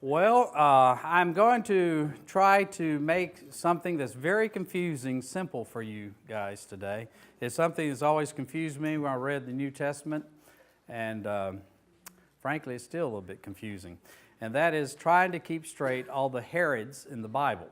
Well, I'm going to try to make something that's very confusing simple for you guys today. It's something that's always confused me when I read the New Testament, and frankly, it's still a little bit confusing. And that is trying to keep straight all the Herods in the Bible.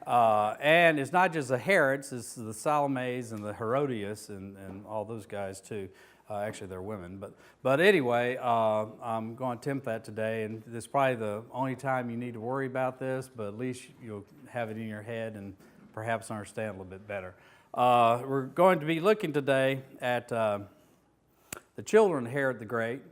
And it's not just the Herods, it's the Salomes and the Herodias and all those guys too. Actually, they're women, but anyway, I'm going to attempt that today, and this is probably the only time you need to worry about this, but at least you'll have it in your head and perhaps understand a little bit better. We're going to be looking today at the children of Herod the Great,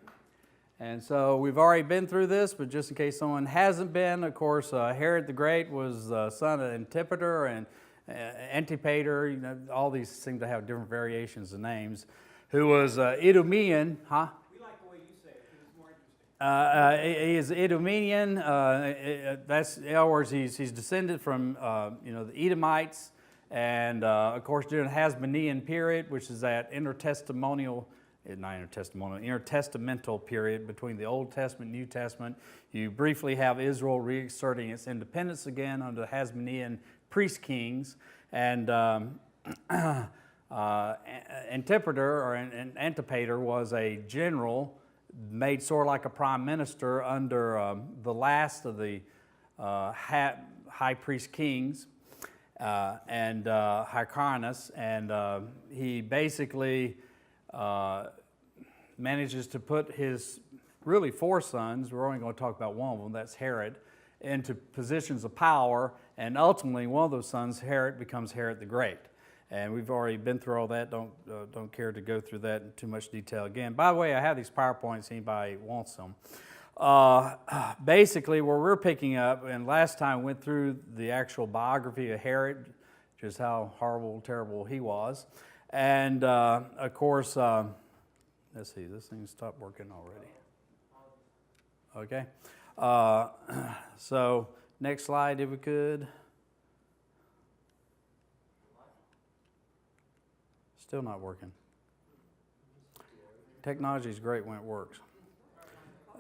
and so we've already been through this, but just in case someone hasn't been, of course, Herod the Great was the son of Antipater and Antipater. You know, all these seem to have different variations of names. Who was Idumean, huh? We like the way you say it, because it's more interesting. He is Idumean. That's, in other words, he's descended from the Edomites, and of course during the Hasmonean period, which is that intertestamental period between the Old Testament and New Testament. You briefly have Israel reasserting its independence again under the Hasmonean priest kings, and Antipater or Antipater was a general made sort of like a prime minister under the last of the high priest kings and Hyrcanus, and he basically manages to put his really four sons, we're only going to talk about one of them, that's Herod, into positions of power, and ultimately one of those sons, Herod, becomes Herod the Great. And we've already been through all that. Don't care to go through that in too much detail again. By the way, I have these PowerPoints. Anybody wants them? Basically, where we're picking up, and last time we went through the actual biography of Herod, just how horrible, terrible he was. And of course, let's see, this thing stopped working already. Okay. So next slide, if we could. Still not working. Technology is great when it works.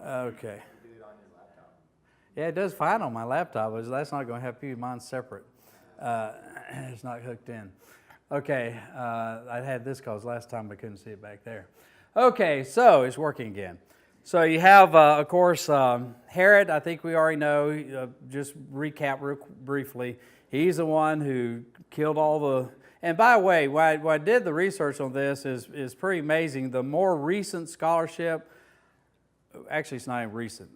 Okay. Yeah, it does fine on my laptop, but that's not going to help you. Mine's separate. It's not hooked in. Okay, I had this cause last time, but couldn't see it back there. Okay, so it's working again. So you have, of course, Herod. I think we already know. Just recap real briefly. He's the one who killed all the. And by the way, when I did the research on this is pretty amazing. The more recent scholarship, actually it's not even recent,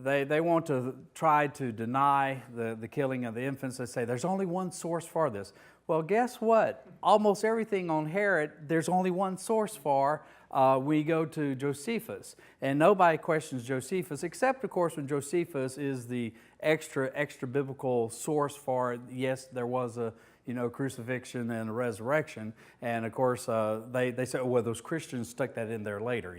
they want to try to deny the killing of the infants. They say there's only one source for this. Well, guess what? Almost everything on Herod, there's only one source for. We go to Josephus, and nobody questions Josephus, except of course when Josephus is the extra biblical source for, yes, there was a crucifixion and a resurrection, and of course they say, well, those Christians stuck that in there later.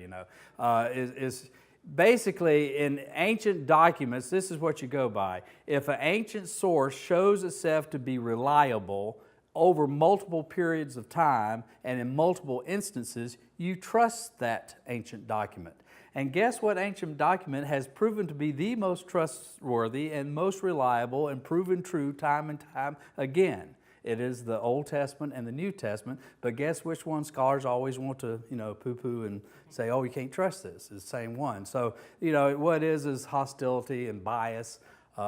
Is basically in ancient documents, this is what you go by. If an ancient source shows itself to be reliable over multiple periods of time and in multiple instances, you trust that ancient document. And guess what ancient document has proven to be the most trustworthy and most reliable and proven true time and time again? It is the Old Testament and the New Testament, but guess which one scholars always want to, poo-poo and say, oh, you can't trust this. It's the same one. So, what it is hostility and bias,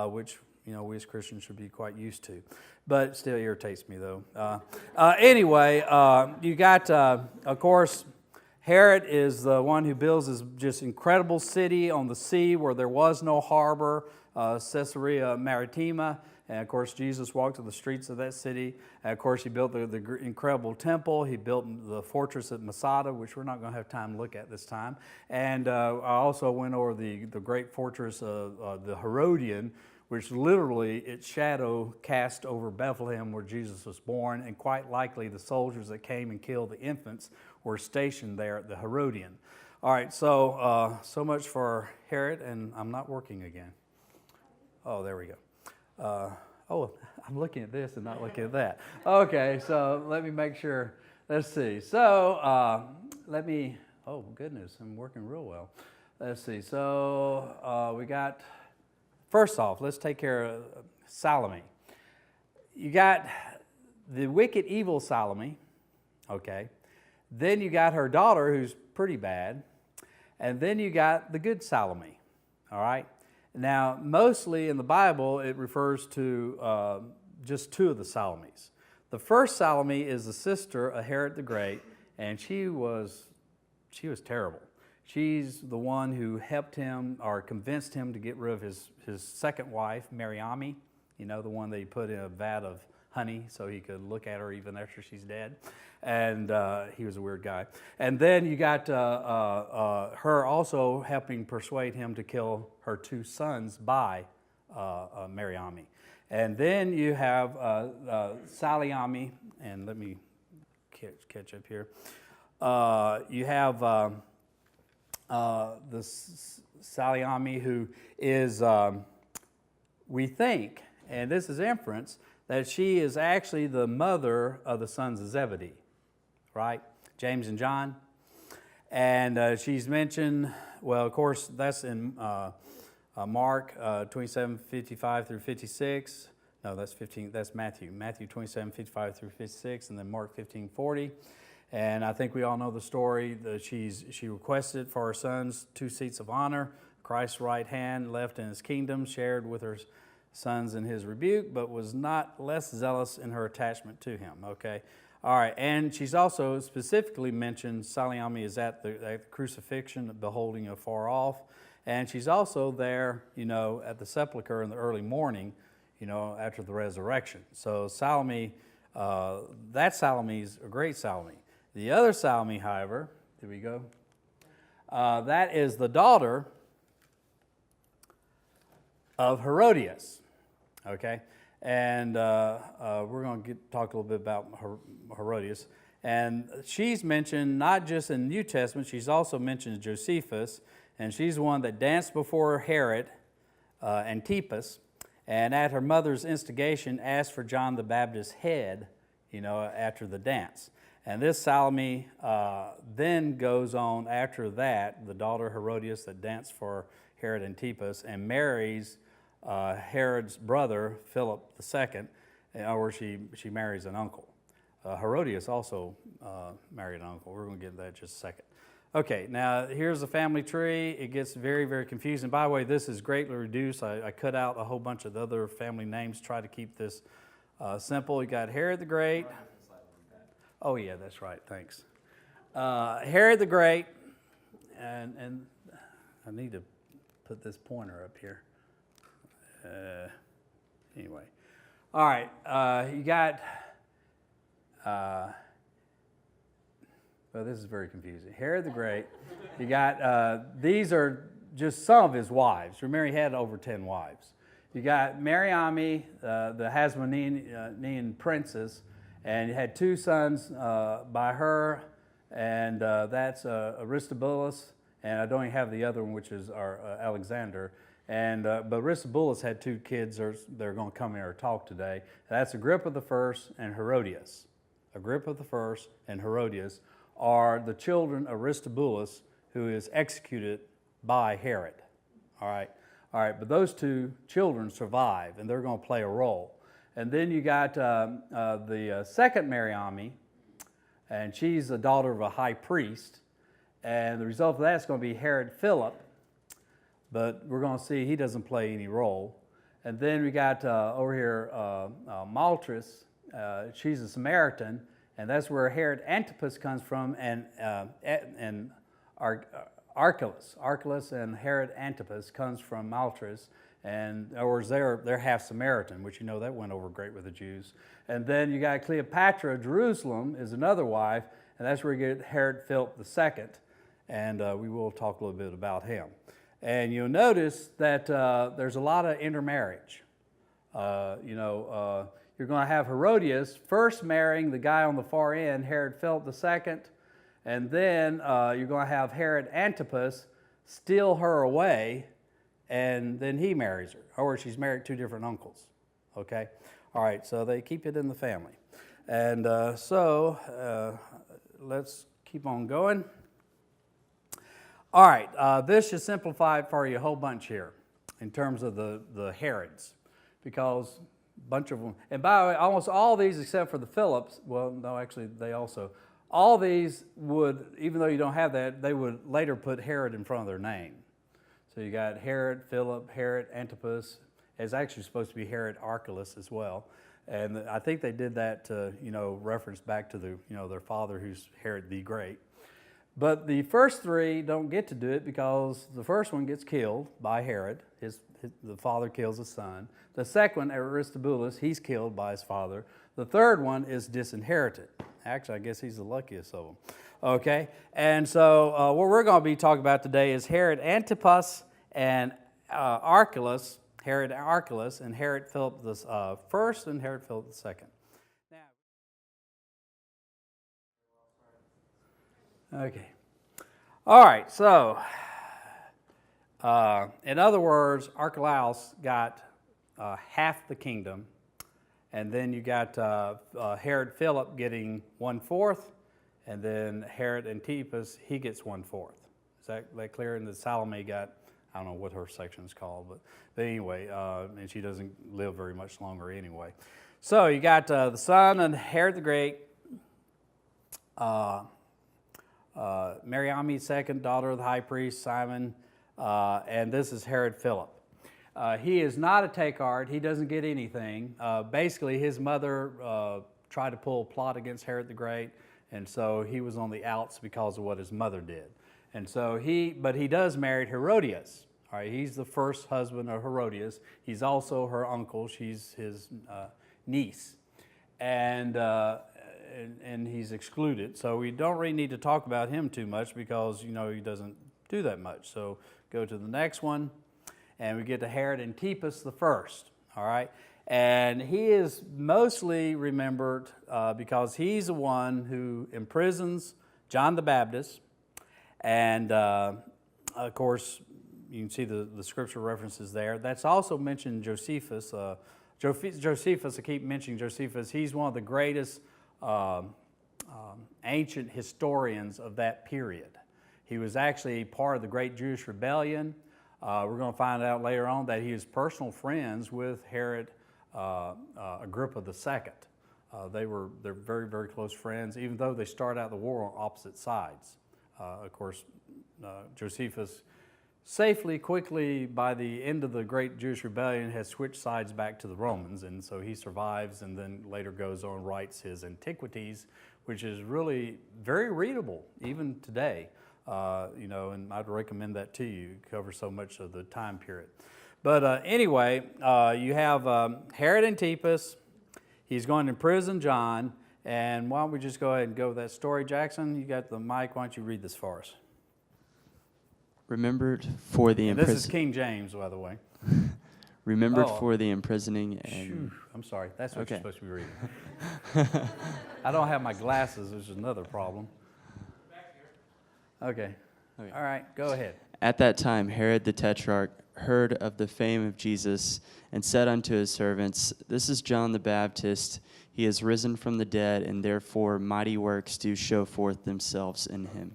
which, we as Christians should be quite used to. But it still irritates me, though. Anyway, you got, of course, Herod is the one who builds this just incredible city on the sea where there was no harbor, Caesarea Maritima. And of course, Jesus walked to the streets of that city. And of course, he built the incredible temple. He built the fortress at Masada, which we're not going to have time to look at this time. And I also went over the great fortress of the Herodian, which literally its shadow cast over Bethlehem where Jesus was born. And quite likely the soldiers that came and killed the infants were stationed there at the Herodian. All right, so much for Herod, and I'm not working again. Oh, there we go. I'm looking at this and not looking at that. Okay, so let me make sure. Let's see. So oh goodness, I'm working real well. let's see. So we got, first off, let's take care of Salome. You got the wicked, evil Salome, okay. Then you got her daughter, who's pretty bad. And then you got the good Salome, all right. Now, mostly in the Bible, it refers to just two of the Salomes. The first Salome is the sister of Herod the Great, and she was terrible. She's the one who helped him or convinced him to get rid of his second wife, Mariamne, you know, the one that he put in a vat of honey so he could look at her even after she's dead. And he was a weird guy. And then you got her also helping persuade him to kill her two sons by Mariamne. And then you have Salome, and let me catch up here. You have the Salome who is, we think, and this is inference, that she is actually the mother of the sons of Zebedee, right? James and John. And she's mentioned, well, of course, that's in Mark 27:55 through 56. No, that's Matthew. Matthew 27:55 through 56, and then Mark 15:40. And I think we all know the story that she requested for her sons 2 seats of honor, Christ's right hand left in his kingdom, shared with her sons in his rebuke, but was not less zealous in her attachment to him, okay? All right, and she's also specifically mentioned, Salome is at the crucifixion, beholding afar off, and she's also there, you know, at the sepulcher in the early morning, you know, after the resurrection. So Salome, that Salome's a great Salome. The other Salome, however, here we go, that is the daughter of Herodias, okay? And we're going to talk a little bit about Herodias. And she's mentioned not just in the New Testament, she's also mentioned as Josephus, and she's the one that danced before Herod Antipas, and at her mother's instigation asked for John the Baptist's head, you know, after the dance. And this Salome then goes on after that, the daughter Herodias that danced for Herod Antipas, and marries Herod's brother, Philip II, or she marries an uncle. Herodias also married an uncle. We're going to get to that in just a second. Okay, now here's the family tree. It gets very, very confusing. By the way, this is greatly reduced. I cut out a whole bunch of the other family names, try to keep this simple. You got Herod the Great. Oh yeah, that's right, thanks. Herod the Great, and I need to put this pointer up here. Anyway, all right, you got, well, this is very confusing. Herod the Great, you got, these are just some of his wives. Remember, he had over 10 wives. You got Mariamne, the Hasmonean princess, and you had 2 sons by her, and that's Aristobulus, and I don't even have the other one, which is our Alexander. And but Aristobulus had 2 kids that are going to come here and talk today. That's Agrippa I and Herodias. Agrippa I and Herodias are the children of Aristobulus, who is executed by Herod. All right, but those 2 children survive, and they're going to play a role. And then you got the second Mariamne, and she's the daughter of a high priest. And the result of that is going to be Herod Philip, but we're going to see he doesn't play any role. And then we got over here Malchus. She's a Samaritan, and that's where Herod Antipas comes from, and Archelaus and Herod Antipas comes from Malchus. And in other words, they're half Samaritan, which you know that went over great with the Jews. And then you got Cleopatra of Jerusalem is another wife, and that's where you get Herod Philip II, and we will talk a little bit about him. And you'll notice that there's a lot of intermarriage. You're going to have Herodias first marrying the guy on the far end, Herod Philip II, and then you're going to have Herod Antipas steal her away, and then he marries her, or she's married 2 different uncles, okay? All right, so they keep it in the family. And let's keep on going. All right, this should simplify it for you a whole bunch here in terms of the Herods, because a bunch of them, and by the way, almost all these except for the Philips, well, no, actually, they also, all these would, even though you don't have that, they would later put Herod in front of their name. So you got Herod, Philip, Herod Antipas. It's actually supposed to be Herod Archelaus as well. And I think they did that to, reference back to their father, who's Herod the Great. But the first three don't get to do it because the first one gets killed by Herod. The father kills his son. The second one, Aristobulus, he's killed by his father. The third one is disinherited. Actually, I guess he's the luckiest of them. Okay? And so what we're going to be talking about today is Herod Antipas and Archelaus, Herod Archelaus, and Herod Philip the first and Herod Philip the second. Okay. All right, so in other words, Archelaus got half the kingdom, and then you got Herod Philip getting 1/4, and then Herod Antipas, he gets 1/4. Is that clear? And the Salome got, I don't know what her section is called, but anyway, and she doesn't live very much longer anyway. So you got the son of Herod the Great, Mariamne second, daughter of the high priest Simon, and this is Herod Philip. He is not a take-art. He doesn't get anything. Basically, his mother tried to pull a plot against Herod the Great, and so he was on the outs because of what his mother did. And so but he does marry Herodias. All right, he's the first husband of Herodias. He's also her uncle. She's his niece. And he's excluded. So we don't really need to talk about him too much because, he doesn't do that much. So go to the next one, and we get to Herod Antipas the first, all right? And he is mostly remembered because he's the one who imprisons John the Baptist. And, of course, you can see the scripture references there. That's also mentioned Josephus. Josephus, I keep mentioning Josephus. He's one of the greatest ancient historians of that period. He was actually part of the Great Jewish Rebellion. We're going to find out later on that he was personal friends with Herod Agrippa II. They're very, very close friends, even though they start out the war on opposite sides. Of course, Josephus quickly, by the end of the Great Jewish Rebellion, has switched sides back to the Romans, and so he survives and then later goes on and writes his Antiquities, which is really very readable, even today. And I'd recommend that to you. It covers so much of the time period. But anyway, you have Herod Antipas. He's going to imprison John, and why don't we just go ahead and go with that story. Jackson, you got the mic. Why don't you read this for us? Remembered for the This is King James, by the way. Remembered for the imprisoning and... I'm sorry. That's what you're supposed to be reading. I don't have my glasses, which is another problem. Okay. All right, go ahead. At that time, Herod the Tetrarch heard of the fame of Jesus and said unto his servants, This is John the Baptist. He is risen from the dead, and therefore mighty works do show forth themselves in him.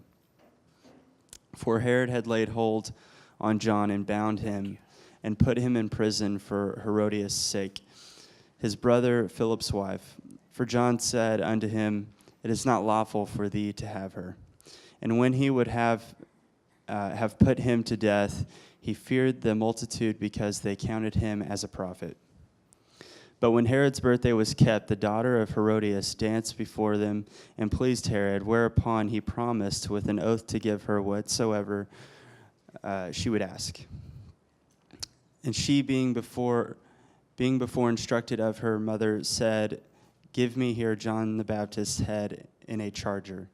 For Herod had laid hold on John and bound him and put him in prison for Herodias' sake, his brother Philip's wife. For John said unto him, It is not lawful for thee to have her. And when he would have put him to death, he feared the multitude because they counted him as a prophet. But when Herod's birthday was kept, the daughter of Herodias danced before them and pleased Herod, whereupon he promised with an oath to give her whatsoever she would ask. And she, being before instructed of her mother, said, Give me here John the Baptist's head in a charger.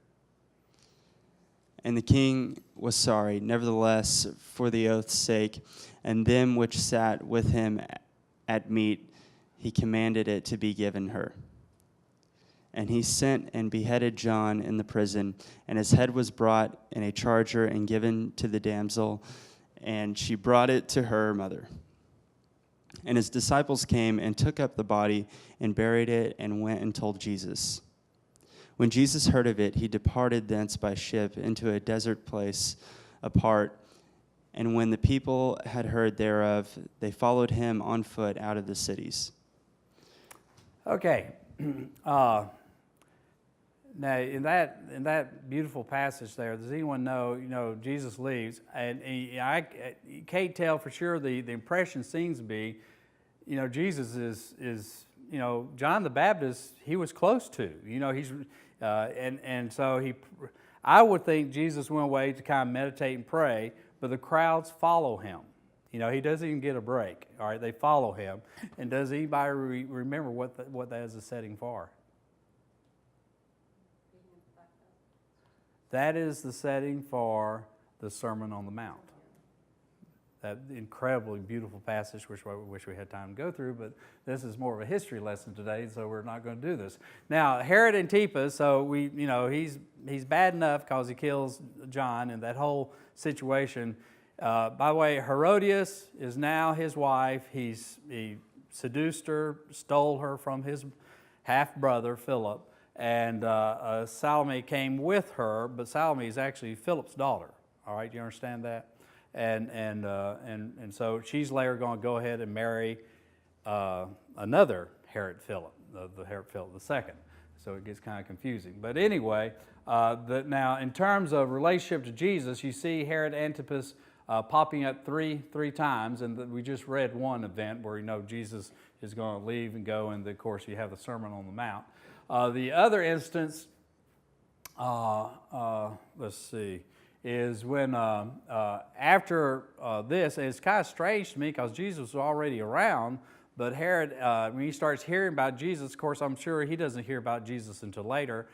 And the king was sorry, nevertheless, for the oath's sake, and them which sat with him at meat, he commanded it to be given her. And he sent and beheaded John in the prison, and his head was brought in a charger and given to the damsel, and she brought it to her mother. And his disciples came and took up the body and buried it and went and told Jesus. When Jesus heard of it, he departed thence by ship into a desert place apart. And when the people had heard thereof, they followed him on foot out of the cities. Okay. Now, in that beautiful passage there, does anyone know, Jesus leaves, and you can't tell for sure. The impression seems to be, Jesus is John the Baptist, he was close to. So I would think Jesus went away to kind of meditate and pray, but the crowds follow him. He doesn't even get a break. All right, they follow him. And does anybody remember what that is a setting for? That is the setting for the Sermon on the Mount. That incredibly beautiful passage, which I wish we had time to go through, but this is more of a history lesson today, so we're not going to do this. Now, Herod Antipas, so he's bad enough because he kills John, and that whole situation. By the way, Herodias is now his wife. He seduced her, stole her from his half-brother, Philip, and Salome came with her, but Salome is actually Philip's daughter. All right, do you understand that? And so she's later going to go ahead and marry another Herod Philip, the Herod Philip II. So it gets kind of confusing. But anyway, now in terms of relationship to Jesus, you see Herod Antipas popping up three times, and we just read one event where Jesus is going to leave and go, and of course you have the Sermon on the Mount. The other instance, let's see, is when after this, and it's kind of strange to me because Jesus was already around, but Herod, when he starts hearing about Jesus, of course I'm sure he doesn't hear about Jesus until later.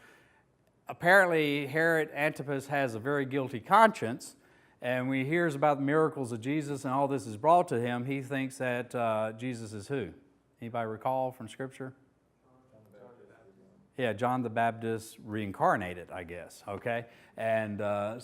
Apparently Herod Antipas has a very guilty conscience, and when he hears about the miracles of Jesus and all this is brought to him, he thinks that Jesus is who? Anybody recall from Scripture? Yeah, John the Baptist reincarnated, I guess, okay? And then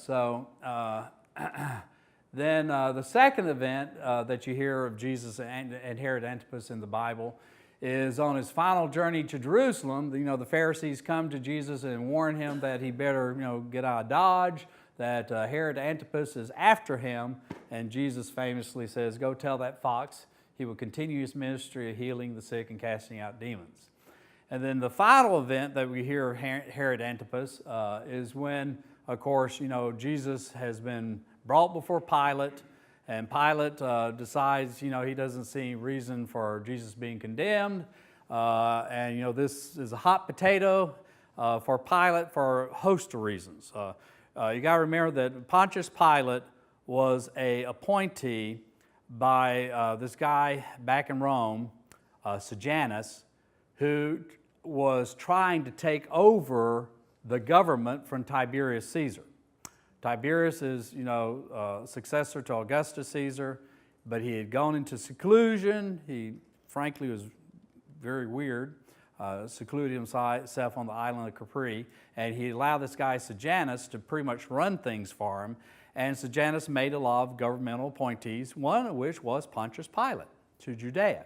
the second event that you hear of Jesus and Herod Antipas in the Bible is on his final journey to Jerusalem. The Pharisees come to Jesus and warn him that he better, get out of Dodge, that Herod Antipas is after him, and Jesus famously says, "Go tell that fox he will continue his ministry of healing the sick and casting out demons." And then the final event that we hear of Herod Antipas is when, of course, Jesus has been brought before Pilate, and Pilate decides, he doesn't see any reason for Jesus being condemned. And this is a hot potato for Pilate for a host of reasons. You got to remember that Pontius Pilate was an appointee by this guy back in Rome, Sejanus, who was trying to take over the government from Tiberius Caesar. Tiberius is, successor to Augustus Caesar, but he had gone into seclusion. He, frankly, was very weird, secluded himself on the island of Capri, and he allowed this guy Sejanus to pretty much run things for him, and Sejanus made a lot of governmental appointees, one of which was Pontius Pilate to Judea.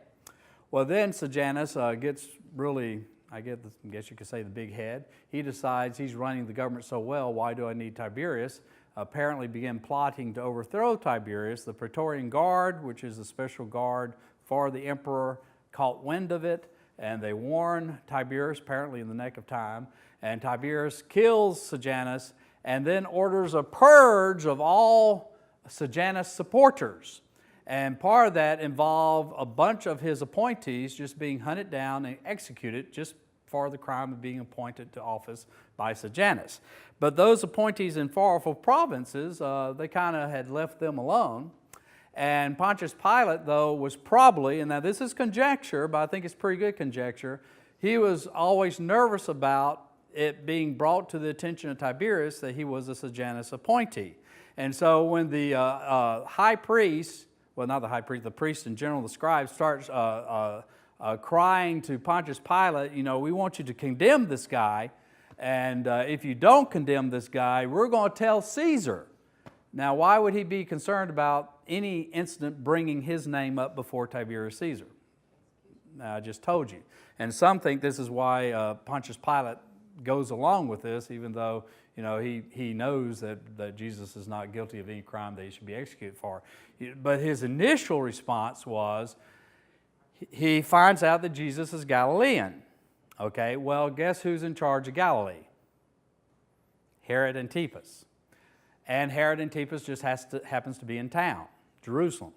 Well, then Sejanus gets really, I guess you could say, the big head. He decides he's running the government so well, why do I need Tiberius? Apparently began plotting to overthrow Tiberius. The Praetorian Guard, which is a special guard for the emperor, caught wind of it, and they warn Tiberius, apparently in the nick of time, and Tiberius kills Sejanus and then orders a purge of all Sejanus supporters. And part of that involved a bunch of his appointees just being hunted down and executed just for the crime of being appointed to office by Sejanus. But those appointees in powerful provinces, they kind of had left them alone. And Pontius Pilate, though, was probably, and now this is conjecture, but I think it's pretty good conjecture, he was always nervous about it being brought to the attention of Tiberius that he was a Sejanus appointee. And so when the high priest, well, not the high priest, the priest in general, the scribe, starts crying to Pontius Pilate, we want you to condemn this guy, and if you don't condemn this guy, we're going to tell Caesar. Now, why would he be concerned about any incident bringing his name up before Tiberius Caesar? Now, I just told you. And some think this is why Pontius Pilate goes along with this, even though he knows that Jesus is not guilty of any crime that he should be executed for. But his initial response was, he finds out that Jesus is Galilean. Okay, well, guess who's in charge of Galilee? Herod Antipas. And Herod Antipas just happens to be in town, Jerusalem.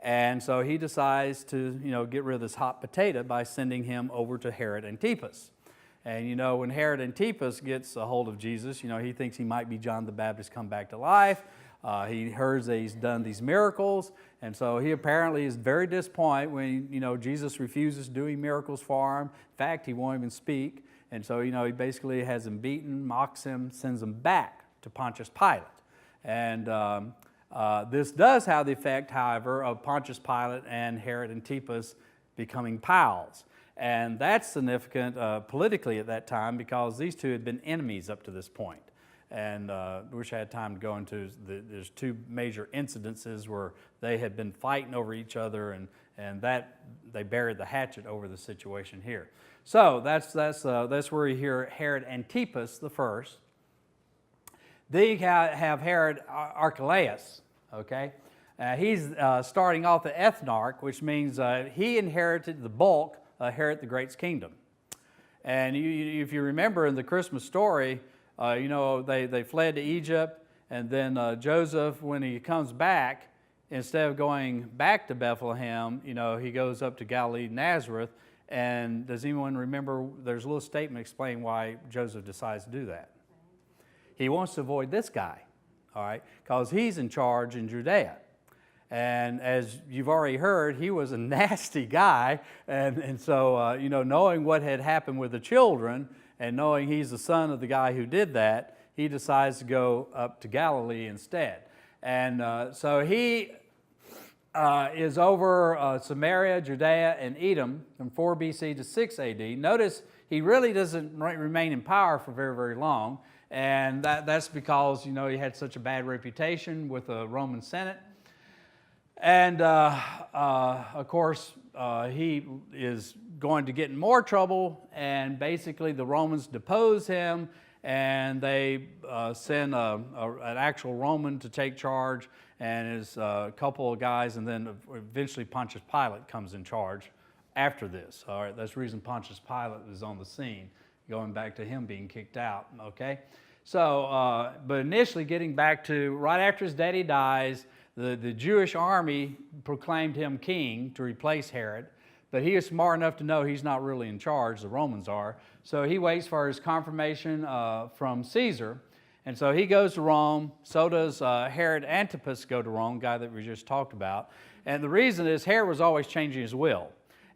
And so he decides to, get rid of this hot potato by sending him over to Herod Antipas. And when Herod Antipas gets a hold of Jesus, he thinks he might be John the Baptist come back to life. He hears that he's done these miracles, and so he apparently is very disappointed when Jesus refuses doing miracles for him. In fact, he won't even speak, and so he basically has him beaten, mocks him, sends him back to Pontius Pilate. And this does have the effect, however, of Pontius Pilate and Herod Antipas becoming pals. And that's significant politically at that time because these two had been enemies up to this point. And I wish I had time to go into, there's two major incidences where they had been fighting over each other, and that they buried the hatchet over the situation here. So that's where you hear Herod Antipas the first. Then you have Herod Archelaus, okay? He's starting off the ethnarch, which means he inherited the bulk of Herod the Great's kingdom. And if you remember in the Christmas story, they fled to Egypt, and then Joseph, when he comes back, instead of going back to Bethlehem, he goes up to Galilee, Nazareth. And does anyone remember, there's a little statement explaining why Joseph decides to do that. He wants to avoid this guy, all right, because he's in charge in Judea. And as you've already heard, he was a nasty guy. And so, knowing what had happened with the children and knowing he's the son of the guy who did that, he decides to go up to Galilee instead. And so he is over Samaria, Judea, and Edom from 4 BC to 6 AD. Notice he really doesn't remain in power for very, very long. And that's because, he had such a bad reputation with the Roman Senate. And, of course, he is going to get in more trouble, and basically the Romans depose him, and they send an actual Roman to take charge, and his couple of guys, and then eventually Pontius Pilate comes in charge after this. All right, that's the reason Pontius Pilate is on the scene, going back to him being kicked out, okay? So, but initially getting back to right after his daddy dies, the Jewish army proclaimed him king to replace Herod, but he is smart enough to know he's not really in charge, the Romans are. So he waits for his confirmation from Caesar, and so he goes to Rome. So does Herod Antipas go to Rome, guy that we just talked about. And the reason is Herod was always changing his will.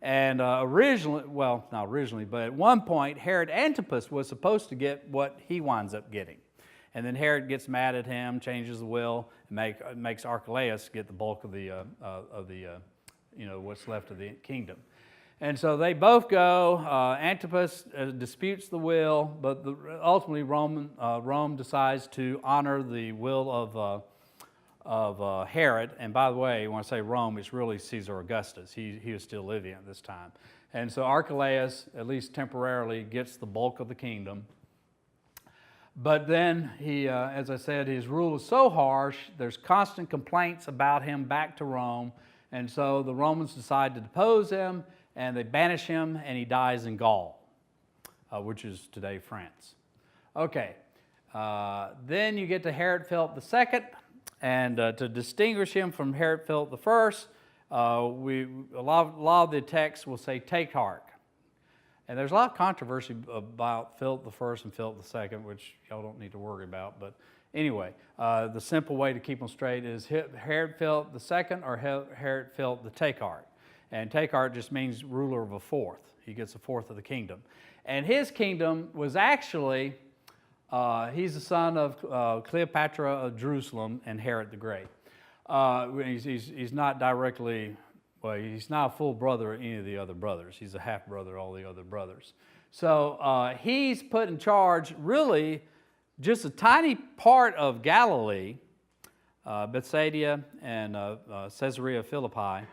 And originally, well, not originally, but at one point, Herod Antipas was supposed to get what he winds up getting. And then Herod gets mad at him, changes the will, and makes Archelaus get the bulk of the what's left of the kingdom. And so they both go. Antipas disputes the will, but ultimately Rome decides to honor the will of Herod. And by the way, when I say Rome, it's really Caesar Augustus. He was still living at this time. And so Archelaus, at least temporarily, gets the bulk of the kingdom. But then he, as I said, his rule is so harsh, there's constant complaints about him back to Rome. And so the Romans decide to depose him, and they banish him, and he dies in Gaul, which is today France. Okay, then you get to Herod Philip II, and to distinguish him from Herod Philip I, a lot of the texts will say Tetrarch. And there's a lot of controversy about Philip I and Philip II, which y'all don't need to worry about. But anyway, the simple way to keep them straight is Herod Philip II or Herod Philip the Tetrarch. And Tetrarch just means ruler of a fourth. He gets a fourth of the kingdom. And his kingdom was actually, he's the son of Cleopatra of Jerusalem and Herod the Great. He's not directly... Well, he's not a full brother of any of the other brothers. He's a half-brother of all the other brothers. So he's put in charge, really, just a tiny part of Galilee, Bethsaida and Caesarea Philippi,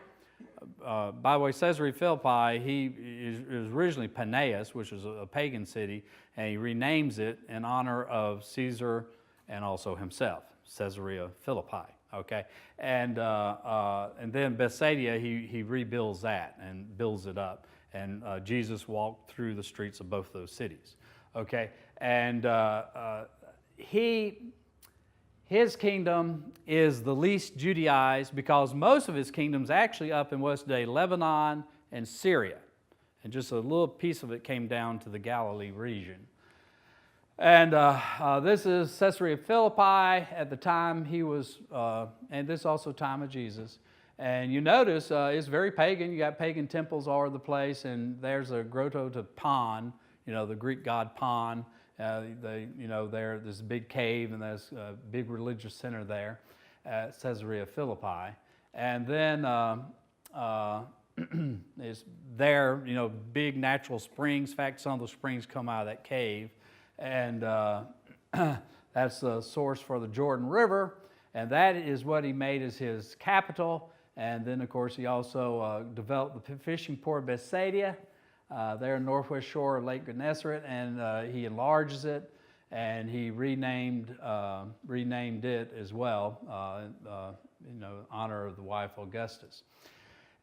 by the way, Caesarea Philippi, is originally Paneas, which is a pagan city, and he renames it in honor of Caesar and also himself, Caesarea Philippi. Okay, and then Bethsaida, he rebuilds that and builds it up, and Jesus walked through the streets of both those cities. Okay, and his kingdom is the least Judaized because most of his kingdom's actually up in what's today Lebanon and Syria, and just a little piece of it came down to the Galilee region. And this is Caesarea Philippi at the time he was, and this also time of Jesus. And you notice it's very pagan. You got pagan temples all over the place, and there's a grotto to Pan, the Greek god Pan. There's a big cave, and there's a big religious center there at Caesarea Philippi. And then is there, big natural springs. In fact, some of the springs come out of that cave. And that's the source for the Jordan River. And that is what he made as his capital. And then, of course, he also developed the fishing port of Bethsaida there in the northwest shore of Lake Gennesaret. And he enlarges it. And he renamed it as well, in honor of the wife Augustus.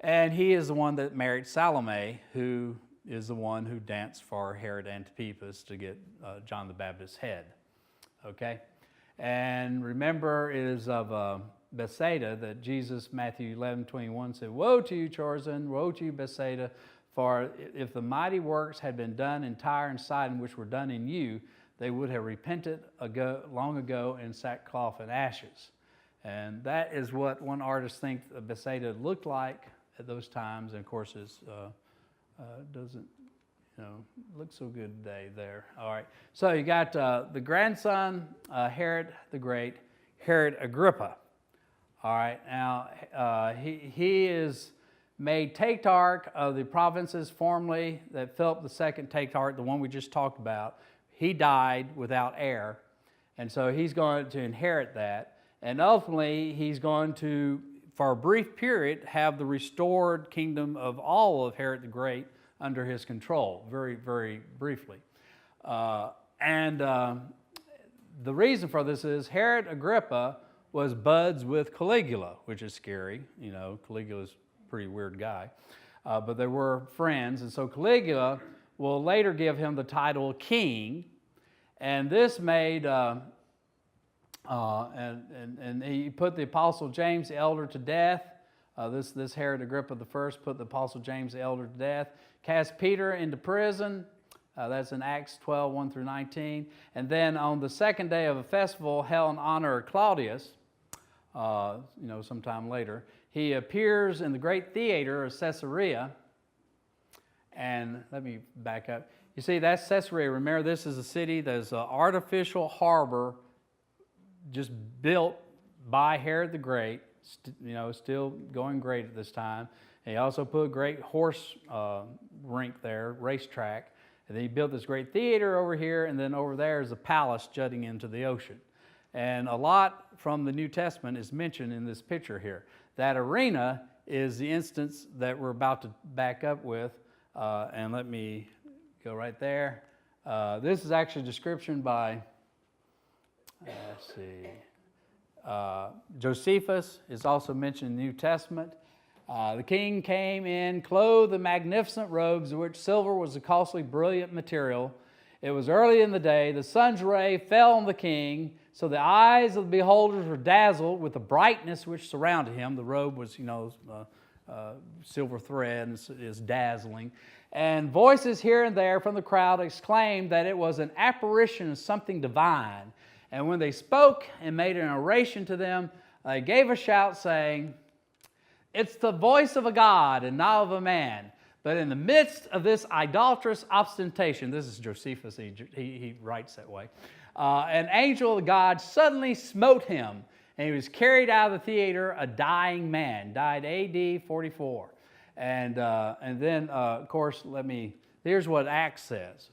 And he is the one that married Salome, who is the one who danced for Herod Antipas to get John the Baptist's head. Okay? And remember, it is of Bethsaida that Jesus, Matthew 11:21 said, "Woe to you, Chorazin! Woe to you, Bethsaida! For if the mighty works had been done in Tyre and Sidon, which were done in you, they would have repented long ago in sackcloth and ashes." And that is what one artist thinks Bethsaida looked like at those times. And of course, it doesn't look so good today there. All right. So you got the grandson, Herod the Great, Herod Agrippa. All right. Now, he is made tetrarch of the provinces formerly that Philip II tetrarch, the one we just talked about. He died without heir, and so he's going to inherit that. And ultimately, he's going to, for a brief period, have the restored kingdom of all of Herod the Great under his control, very, very briefly. And the reason for this is Herod Agrippa was buds with Caligula, which is scary. Caligula's a pretty weird guy. But they were friends, and so Caligula will later give him the title king, and this made, and he put the Apostle James the Elder to death. This Herod Agrippa I put the Apostle James the Elder to death, cast Peter into prison. That's in Acts 12, 1 through 19. And then on the second day of a festival held in honor of Claudius, sometime later, he appears in the great theater of Caesarea. And let me back up. You see, that's Caesarea. Remember, this is a city that's an artificial harbor just built by Herod the Great. Still going great at this time. And he also put a great horse rink there, racetrack. And then he built this great theater over here, and then over there is a palace jutting into the ocean. And a lot from the New Testament is mentioned in this picture here. That arena is the instance that we're about to back up with. And let me go right there. This is actually a description by, let's see, Josephus is also mentioned in the New Testament. The king came in clothed in magnificent robes, of which silver was a costly, brilliant material. It was early in the day. The sun's ray fell on the king, so the eyes of the beholders were dazzled with the brightness which surrounded him. The robe was, silver thread and is dazzling. And voices here and there from the crowd exclaimed that it was an apparition of something divine. And when they spoke and made an oration to them, they gave a shout saying, "It's the voice of a God and not of a man." But in the midst of this idolatrous ostentation, this is Josephus, he writes that way, an angel of God suddenly smote him, and he was carried out of the theater a dying man, died AD 44. And then, of course, here's what Acts says.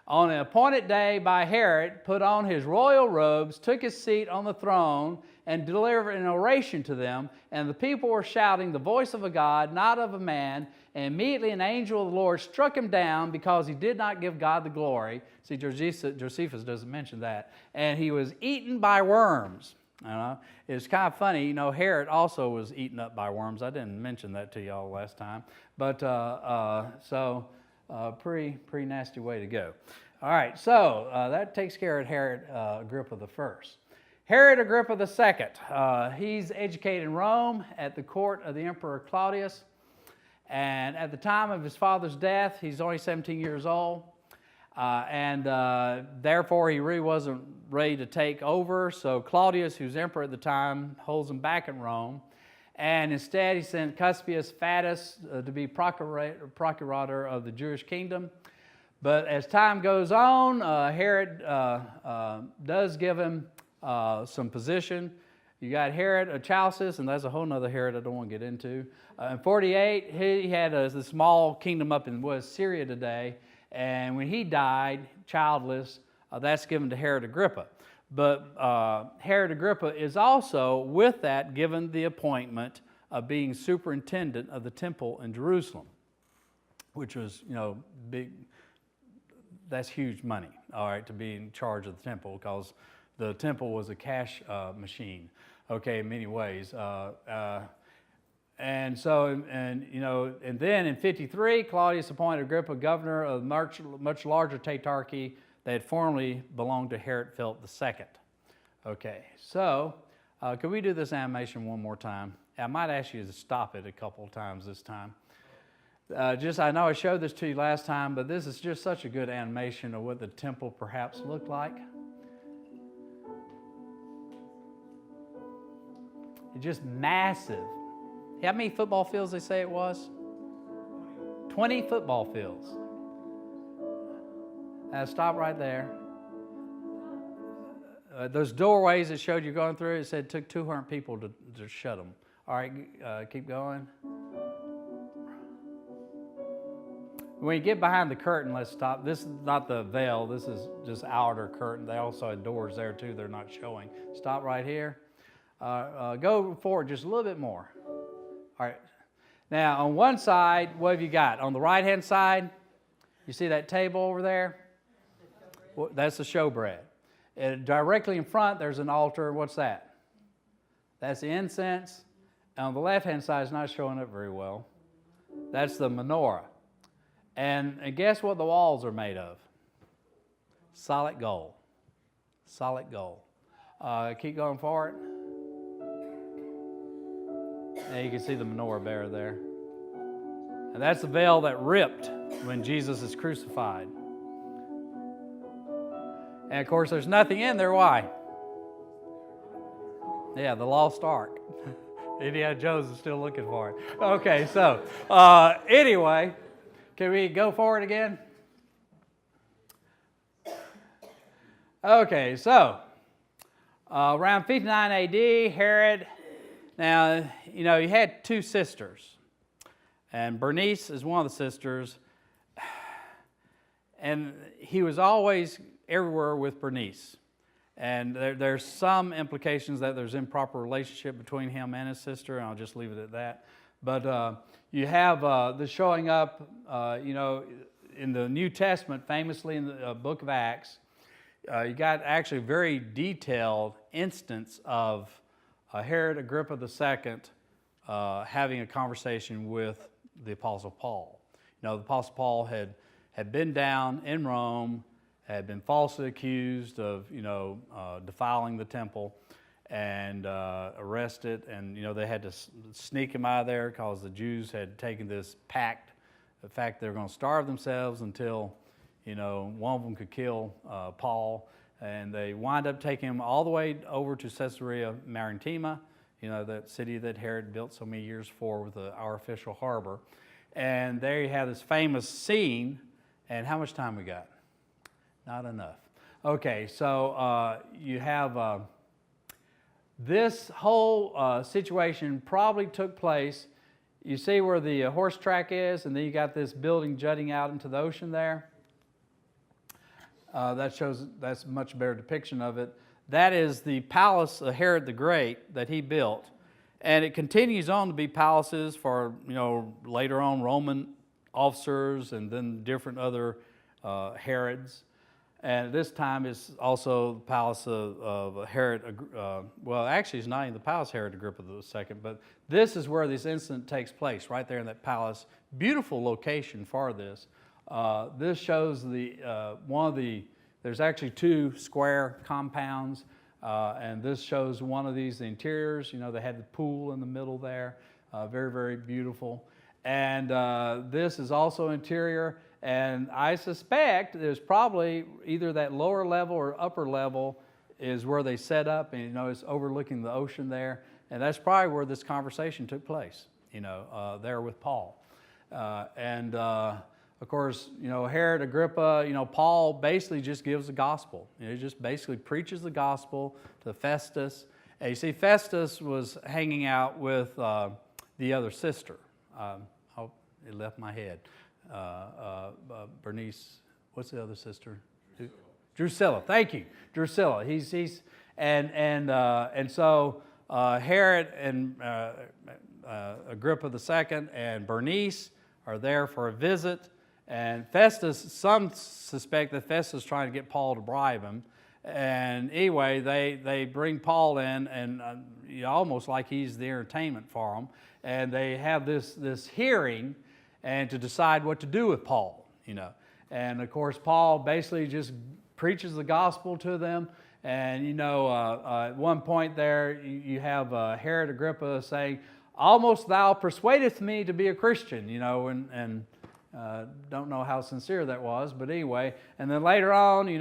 on an appointed day by Herod, put on his royal robes, took his seat on the throne, and delivered an oration to them. And the people were shouting, "The voice of a God, not of a man." And immediately an angel of the Lord struck him down because he did not give God the glory. See, Josephus doesn't mention that. And he was eaten by worms. It's kind of funny, Herod also was eaten up by worms. I didn't mention that to y'all last time. But pretty nasty way to go. All right, so that takes care of Herod Agrippa the first. Herod Agrippa the second. He's educated in Rome at the court of the Emperor Claudius. And at the time of his father's death, he's only 17 years old. Therefore, he really wasn't ready to take over. So Claudius, who's emperor at the time, holds him back in Rome. And instead, he sent Cuspius Fadus to be procurator of the Jewish kingdom. But as time goes on, Herod does give him some position. You got Herod Chalcis, and that's a whole other Herod I don't want to get into. In 48, he had a small kingdom up in what is Syria today. And when he died, childless, that's given to Herod Agrippa. But Herod Agrippa is also, with that, given the appointment of being superintendent of the temple in Jerusalem, which was, big. That's huge money, all right, to be in charge of the temple, because the temple was a cash machine, okay, in many ways. And then in 53, Claudius appointed Agrippa governor of a much larger tetrarchy that had formerly belonged to Herod Philip II. Okay, so could we do this animation one more time? I might ask you to stop it a couple of times this time. I know I showed this to you last time, but this is just such a good animation of what the temple perhaps looked like. It's just massive. How many football fields they say it was? 20 football fields. Stop right there. Those doorways that showed you going through, it said it took 200 people to shut them. All right, keep going. When you get behind the curtain, let's stop. This is not the veil. This is just outer curtain. They also had doors there too. They're not showing. Stop right here. Go forward just a little bit more. All right. Now, on one side, what have you got? On the right-hand side, you see that table over there? Well, that's the showbread. And directly in front, there's an altar. What's that? That's the incense. And on the left-hand side, it's not showing up very well. That's the menorah. And guess what the walls are made of? Solid gold. Solid gold. Keep going forward. And you can see the menorah bearer there. And that's the veil that ripped when Jesus is crucified. And of course, there's nothing in there. Why? Yeah, the lost ark. Indiana Jones is still looking for it. Okay, so anyway, can we go forward again? Okay, so around 59 AD, Herod. Now, he had two sisters, and Bernice is one of the sisters, and he was always everywhere with Bernice. And there's some implications that there's improper relationship between him and his sister, and I'll just leave it at that. But you have the showing up, in the New Testament, famously in the book of Acts. You got actually a very detailed instance of Herod Agrippa II having a conversation with the Apostle Paul. The Apostle Paul had been down in Rome, had been falsely accused of, defiling the temple, and arrested. And, they had to sneak him out of there because the Jews had taken this pact, the fact they were going to starve themselves until, one of them could kill Paul. And they wind up taking him all the way over to Caesarea Maritima, that city that Herod built so many years for with our official harbor. And there you have this famous scene. And how much time we got? Not enough. Okay, so you have this whole situation probably took place. You see where the horse track is, and then you got this building jutting out into the ocean there. That's a much better depiction of it. That is the palace of Herod the Great that he built. And it continues on to be palaces for, later on Roman officers and then different other Herods. And this time it's also the palace of Herod, well, actually it's not even the palace of Herod Agrippa II, but this is where this incident takes place, right there in that palace. Beautiful location for this. This shows there's actually 2 square compounds, and this shows one of these, the interiors. They had the pool in the middle there, very, very beautiful. And this is also interior, and I suspect there's probably either that lower level or upper level is where they set up, and it's overlooking the ocean there, and that's probably where this conversation took place, there with Paul. Of course, Herod Agrippa, Paul basically just gives the gospel. He just basically preaches the gospel to Festus. And you see, Festus was hanging out with the other sister. It left my head. Bernice, what's the other sister? Drusilla. Thank you, Drusilla. And so Herod and Agrippa II and Bernice are there for a visit. And Festus, some suspect that Festus is trying to get Paul to bribe him. And anyway, they bring Paul in, and almost like he's the entertainment for them. And they have this hearing, and to decide what to do with Paul, And of course, Paul basically just preaches the gospel to them. And at one point there, you have Herod Agrippa saying, "Almost thou persuadest me to be a Christian," and don't know how sincere that was, but anyway. And then later on, he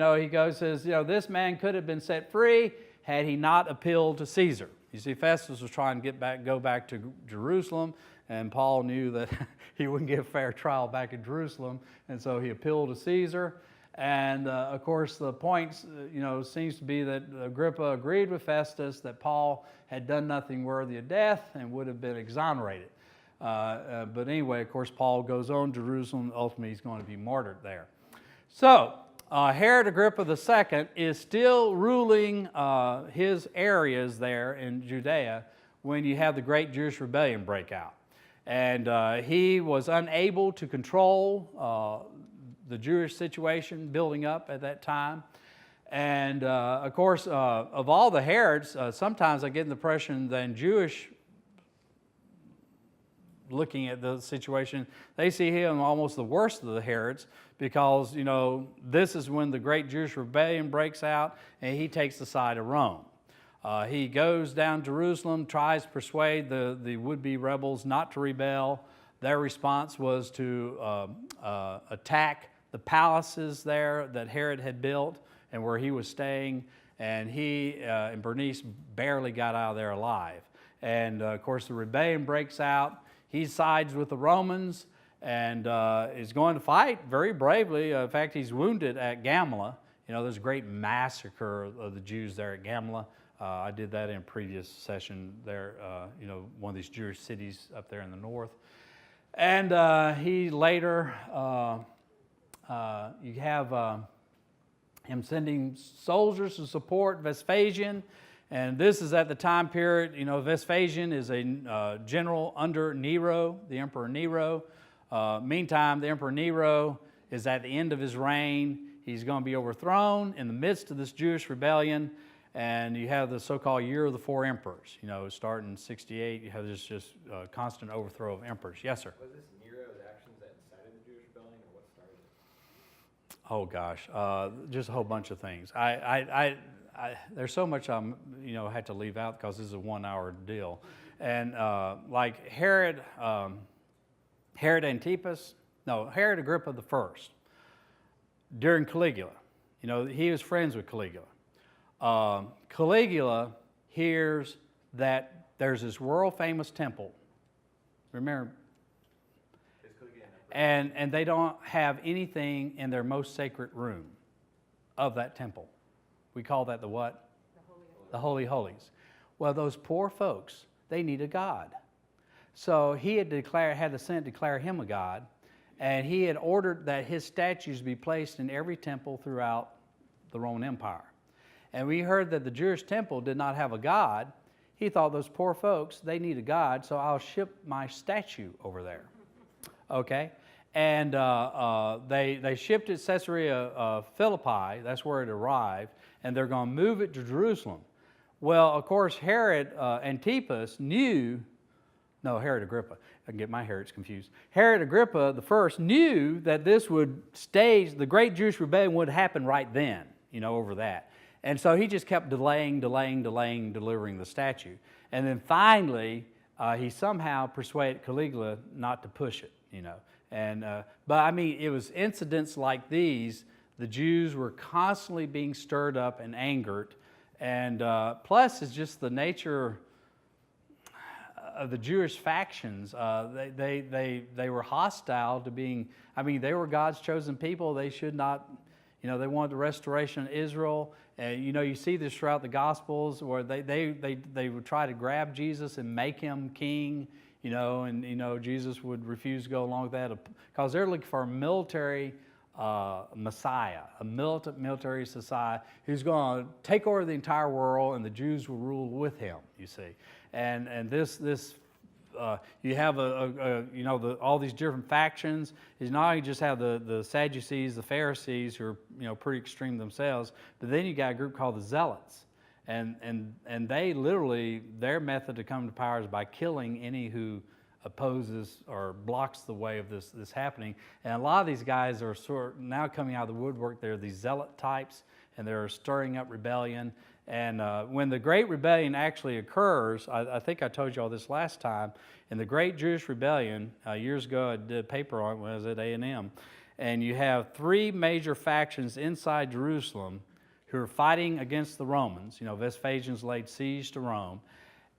says, this man could have been set free had he not appealed to Caesar. You see, Festus was trying to go back to Jerusalem, and Paul knew that he wouldn't get a fair trial back in Jerusalem, and so he appealed to Caesar. And of course, the point, seems to be that Agrippa agreed with Festus that Paul had done nothing worthy of death and would have been exonerated. But anyway, of course, Paul goes on to Jerusalem. Ultimately, he's going to be martyred there. So, Herod Agrippa II is still ruling his areas there in Judea when you have the great Jewish rebellion break out. And he was unable to control the Jewish situation building up at that time. And of course, of all the Herods, sometimes I get the impression that in Jewish looking at the situation, they see him almost the worst of the Herods because, this is when the great Jewish rebellion breaks out and he takes the side of Rome. He goes down to Jerusalem, tries to persuade the would-be rebels not to rebel. Their response was to attack the palaces there that Herod had built and where he was staying, and he and Bernice barely got out of there alive. And of course, the rebellion breaks out. He sides with the Romans and is going to fight very bravely. In fact, he's wounded at Gamla. There's a great massacre of the Jews there at Gamla. I did that in a previous session there, one of these Jewish cities up there in the north. And he later, you have him sending soldiers to support Vespasian. And this is at the time period, Vespasian is a general under Nero, the Emperor Nero. Meantime, the Emperor Nero is at the end of his reign. He's going to be overthrown in the midst of this Jewish rebellion. And you have the so-called Year of the Four Emperors. Starting in 68, you have this just constant overthrow of emperors. Yes, sir? Was this Nero's actions that incited the Jewish rebellion, or what started it? Oh, gosh. Just a whole bunch of things. There's so much I had to leave out because this is a 1-hour deal. And like Herod Antipas, Herod Agrippa I, during Caligula, he was friends with Caligula. Caligula hears that there's this world famous temple. Remember? And they don't have anything in their most sacred room of that temple. We call that the what? The Holy Holies. Well, those poor folks, they need a God. So he had the Senate declare him a God, and he had ordered that his statues be placed in every temple throughout the Roman Empire. And we heard that the Jewish temple did not have a god. He thought those poor folks, they need a god, so I'll ship my statue over there. Okay? And they shipped it to Caesarea Philippi. That's where it arrived. And they're going to move it to Jerusalem. Well, of course, Herod Antipas Herod Agrippa. I can get my Herods confused. Herod Agrippa the first knew that this would stage, the great Jewish rebellion would happen right then, over that. And so he just kept delaying delivering the statue. And then finally, he somehow persuaded Caligula not to push it, But I mean, it was incidents like these. The Jews were constantly being stirred up and angered. And plus, it's just the nature of the Jewish factions. They were hostile to being, they were God's chosen people. They should not, they wanted the restoration of Israel. And you see this throughout the Gospels where they would try to grab Jesus and make him king, and Jesus would refuse to go along with that because they're looking for a military Messiah, a militant military society who's going to take over the entire world, and the Jews will rule with him. You see, and this you have all these different factions. Is not only just have the Sadducees, the Pharisees, who are pretty extreme themselves, but then you got a group called the Zealots, and they literally, their method to come to power is by killing any who opposes or blocks the way of this happening. And a lot of these guys are now coming out of the woodwork. They're these zealot types, and they're stirring up rebellion. And when the Great Rebellion actually occurs, I think I told you all this last time, in the Great Jewish Rebellion, years ago I did a paper on it when I was at A&M, and you have three major factions inside Jerusalem who are fighting against the Romans. Vespasian's laid siege to Rome,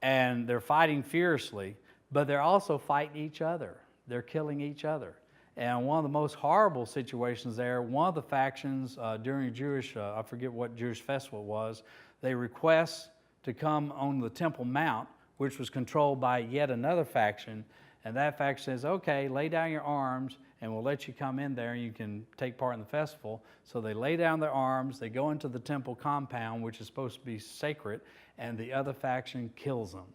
and they're fighting fiercely, but they're also fighting each other. They're killing each other. And one of the most horrible situations there, one of the factions during Jewish, I forget what Jewish festival it was, they request to come on the Temple Mount, which was controlled by yet another faction. And that faction says, okay, lay down your arms and we'll let you come in there and you can take part in the festival. So they lay down their arms, they go into the temple compound, which is supposed to be sacred, and the other faction kills them,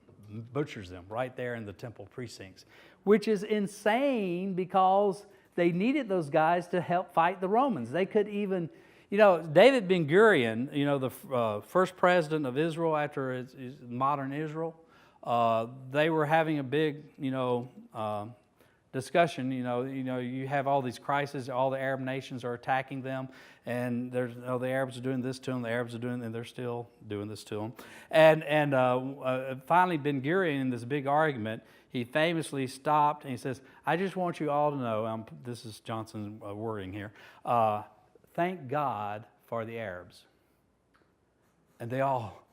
butchers them right there in the temple precincts, which is insane because they needed those guys to help fight the Romans. They could even, David Ben-Gurion, the first president of Israel after it's modern Israel, they were having a big, discussion. You have all these crises. All the Arab nations are attacking them, and there's the Arabs are doing this to them. The Arabs are doing, and they're still doing this to them. And finally, Ben-Gurion, in this big argument, he famously stopped and he says, "I just want you all to know." This is Johnson's wording here. Thank God for the Arabs. And they all,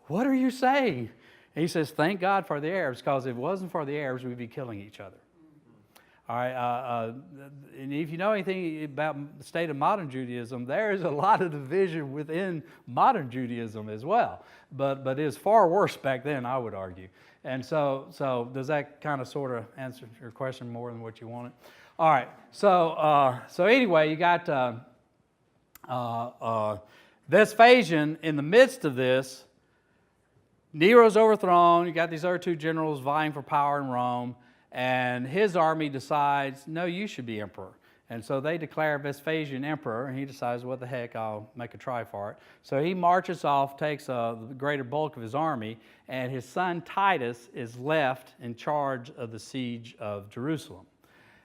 "What are you saying?" And he says, "Thank God for the Arabs, because if it wasn't for the Arabs, we'd be killing each other." All right, and if you know anything about the state of modern Judaism, there is a lot of division within modern Judaism as well. But it was far worse back then, I would argue. And so does that kind of sort of answer your question more than what you wanted? All right, so anyway, you got Vespasian in the midst of this. Nero's overthrown. You got these other two generals vying for power in Rome. And his army decides, no, you should be emperor. And so they declare Vespasian emperor, and he decides, what the heck, I'll make a try for it. So he marches off, takes the greater bulk of his army, and his son Titus is left in charge of the siege of Jerusalem.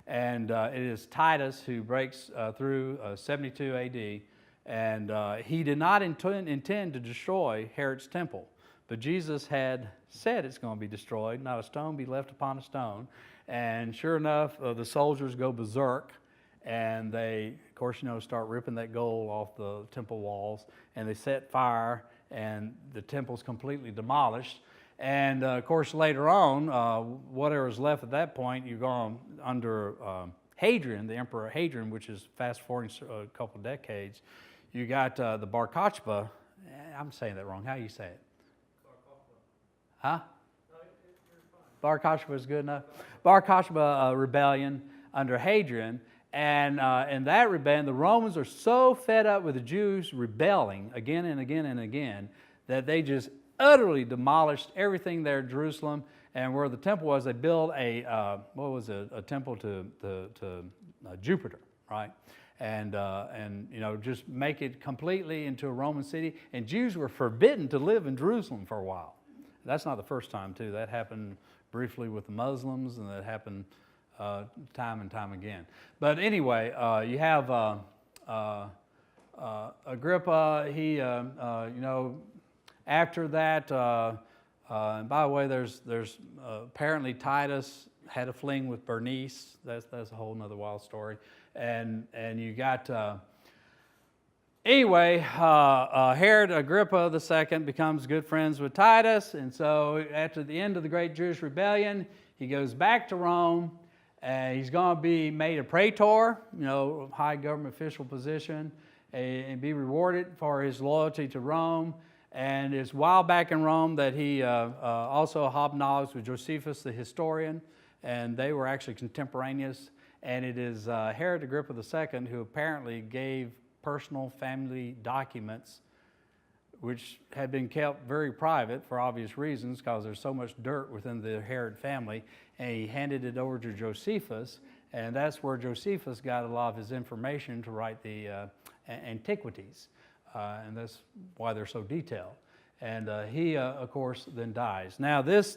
And it is Titus who breaks through 72 AD, and he did not intend to destroy Herod's temple. But Jesus had said it's going to be destroyed, not a stone be left upon a stone. And sure enough, the soldiers go berserk, and they, of course, start ripping that gold off the temple walls, and they set fire, and the temple's completely demolished. And of course, later on, whatever is left at that point, you're going under Hadrian, the Emperor Hadrian, which is fast forwarding a couple of decades. You got the Bar Kokhba. I'm saying that wrong. How do you say it? Huh? Bar Kokhba is good enough. Bar Kokhba rebellion under Hadrian, And in that rebellion, the Romans are so fed up with the Jews rebelling again and again and again that they just utterly demolished everything there in Jerusalem. And where the temple was, they built a temple to Jupiter, right? And just make it completely into a Roman city. And Jews were forbidden to live in Jerusalem for a while. That's not the first time, too. That happened briefly with the Muslims, and that happened time and time again. But anyway, you have Agrippa. He, after that, and by the way, there's apparently Titus had a fling with Bernice. That's a whole nother wild story. And you got Herod Agrippa II becomes good friends with Titus, and so after the end of the Great Jewish Rebellion, he goes back to Rome. And he's going to be made a praetor, high government official position, and be rewarded for his loyalty to Rome. And it's while back in Rome that he also hobnobbed with Josephus, the historian, and they were actually contemporaneous. And it is Herod Agrippa II who apparently gave personal family documents which had been kept very private for obvious reasons because there's so much dirt within the Herod family, and he handed it over to Josephus, and that's where Josephus got a lot of his information to write the antiquities, and that's why they're so detailed. And he, of course, then dies. Now this,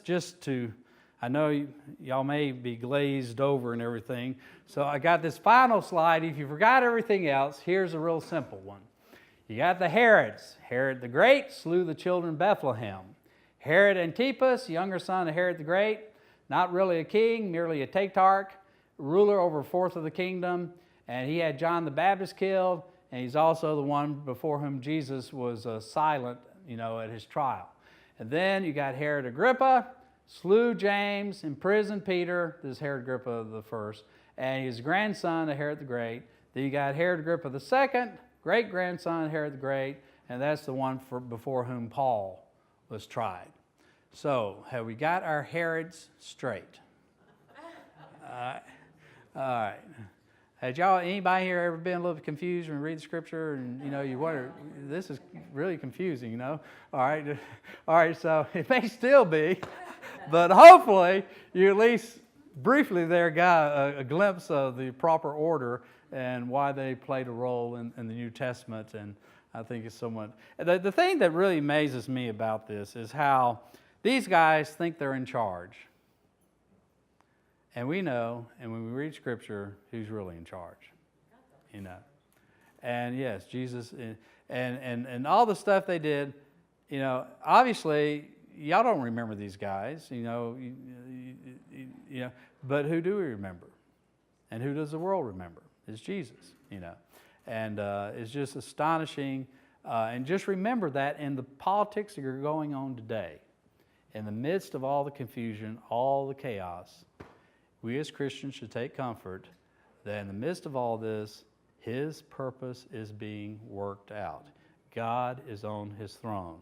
I know y'all may be glazed over and everything, so I got this final slide. If you forgot everything else, here's a real simple one. You got the Herods. Herod the Great slew the children of Bethlehem. Herod Antipas, younger son of Herod the Great, not really a king, merely a tetrarch, ruler over a fourth of the kingdom, and he had John the Baptist killed, and he's also the one before whom Jesus was silent, at his trial. And then you got Herod Agrippa, slew James, imprisoned Peter, this is Herod Agrippa I, and his grandson of Herod the Great. Then you got Herod Agrippa II, great-grandson of Herod the Great, and that's the one before whom Paul was tried. So, have we got our Herods straight? All right. Had anybody here ever been a little confused when you read the scripture and, you wonder, this is really confusing, All right, so it may still be, but hopefully you at least briefly there got a glimpse of the proper order and why they played a role in the New Testament. And I think it's so much. The thing that really amazes me about this is how these guys think they're in charge. And we know, and when we read Scripture, who's really in charge, And yes, Jesus, and all the stuff they did, obviously, y'all don't remember these guys, but who do we remember? And who does the world remember? It's Jesus, And it's just astonishing. And just remember that in the politics that are going on today, in the midst of all the confusion, all the chaos, we as Christians should take comfort that in the midst of all this, His purpose is being worked out. God is on His throne.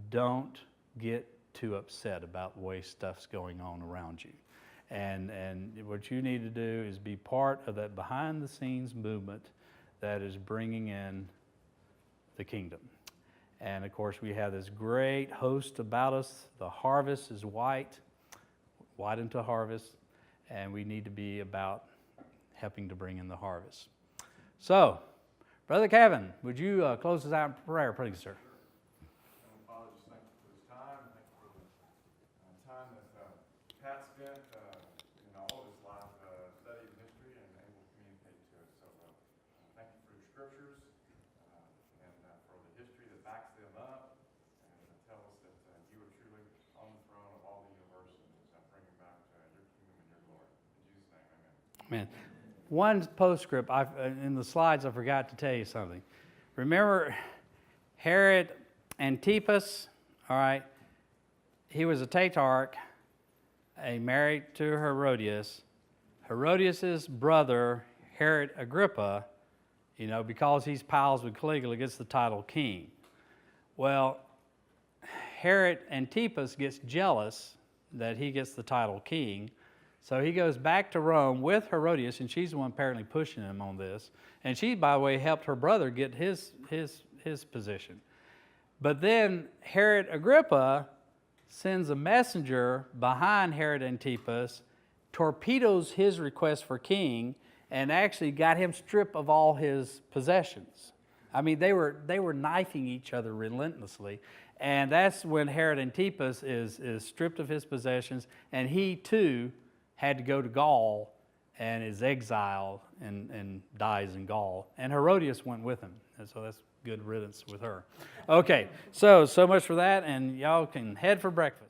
Don't get too upset about the way stuff's going on around you. And what you need to do is be part of that behind-the-scenes movement that is bringing in the kingdom. And, of course, we have this great host about us. The harvest is white into harvest, and we need to be about helping to bring in the harvest. So, Brother Kevin, would you close us out in prayer, please, sir? Father, just thank you for this time. Thank you for the time that Pat spent in all of his life studying history and able to communicate to us. So thank you for your scriptures and for the history that backs them up and tell us that you are truly on the throne of all the universe and bringing back your kingdom and your glory. In Jesus' name, amen. Amen. One postscript, in the slides I forgot to tell you something. Remember Herod Antipas, all right, he was a tetrarch, he married to Herodias. Herodias' brother, Herod Agrippa, because he's pals with Caligula, gets the title king. Well, Herod Antipas gets jealous that he gets the title king, So he goes back to Rome with Herodias, and she's the one apparently pushing him on this. And she, by the way, helped her brother get his position. But then Herod Agrippa sends a messenger behind Herod Antipas, torpedoes his request for king, and actually got him stripped of all his possessions. I mean, they were knifing each other relentlessly. And that's when Herod Antipas is stripped of his possessions, and he too had to go to Gaul and is exiled and dies in Gaul. And Herodias went with him. And so that's good riddance with her. Okay, so much for that, and y'all can head for breakfast.